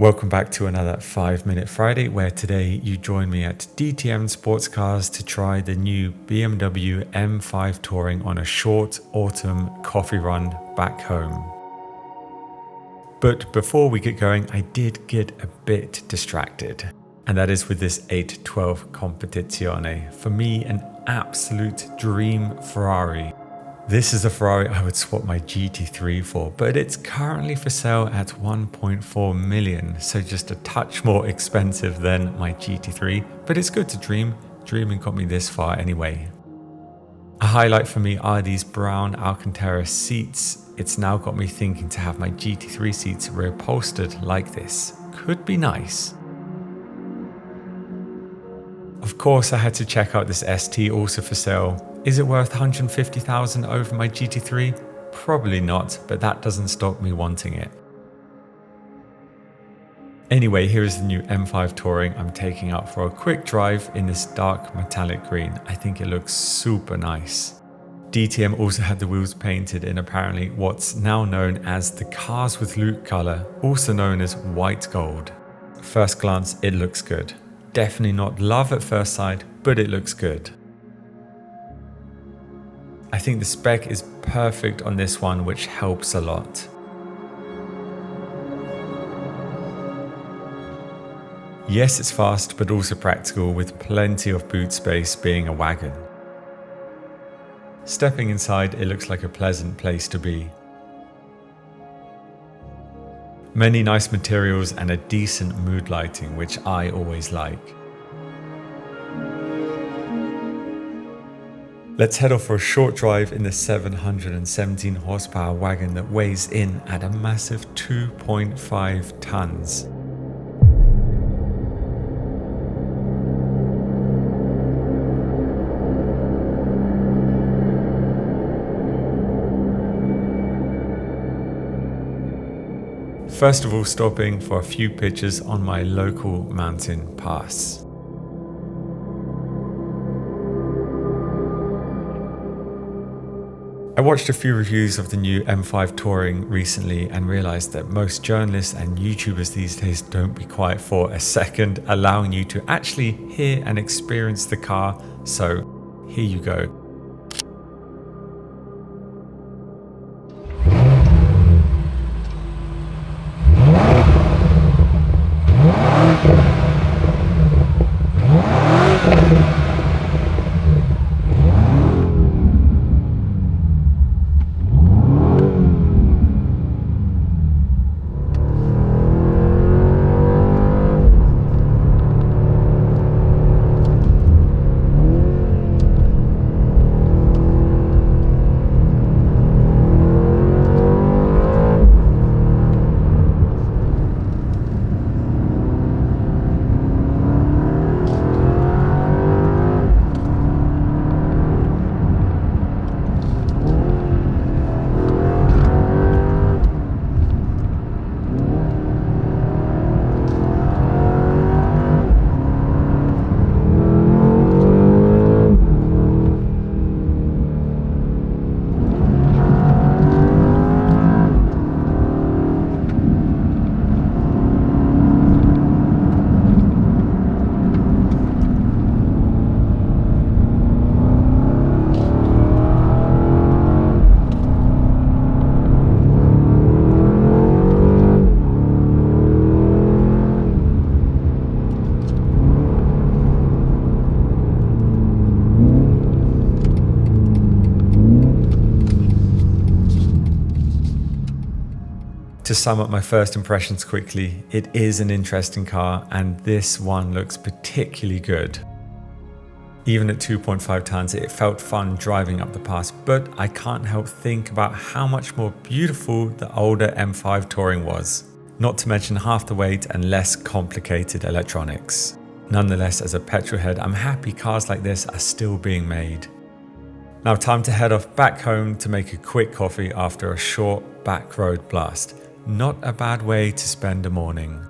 Welcome back to another 5-Minute Friday, where today you join me at DTM Sports Cars to try the new BMW M5 Touring on a short autumn coffee run back home. But before we get going, I did get a bit distracted, and that is with this 812 Competizione. For me, an absolute dream Ferrari. This is a Ferrari I would swap my GT3 for, but it's currently for sale at 1.4 million, so just a touch more expensive than my GT3, but it's good to dream. Dreaming got me this far anyway. A highlight for me are these brown Alcantara seats. It's now got me thinking to have my GT3 seats reupholstered like this. Could be nice. Of course, I had to check out this ST, also for sale. Is it worth 150,000 over my GT3? Probably not, but that doesn't stop me wanting it. Anyway, here is the new M5 Touring I'm taking out for a quick drive in this dark metallic green. I think it looks super nice. DTM also had the wheels painted in apparently what's now known as the Cars with Luke color, also known as white gold. First glance, it looks good. Definitely not love at first sight, but it looks good. I think the spec is perfect on this one, which helps a lot. Yes, it's fast, but also practical, with plenty of boot space being a wagon. Stepping inside, it looks like a pleasant place to be. Many nice materials and a decent mood lighting, which I always like. Let's head off for a short drive in the 717 horsepower wagon that weighs in at a massive 2.5 tons. First of all, stopping for a few pictures on my local mountain pass. I watched a few reviews of the new M5 Touring recently and realized that most journalists and YouTubers these days don't be quiet for a second, allowing you to actually hear and experience the car. So here you go. To sum up my first impressions quickly, it is an interesting car, and this one looks particularly good. Even at 2.5 tons, it felt fun driving up the pass, but I can't help think about how much more beautiful the older M5 Touring was. Not to mention half the weight and less complicated electronics. Nonetheless, as a petrol head, I'm happy cars like this are still being made. Now time to head off back home to make a quick coffee after a short back road blast. Not a bad way to spend a morning.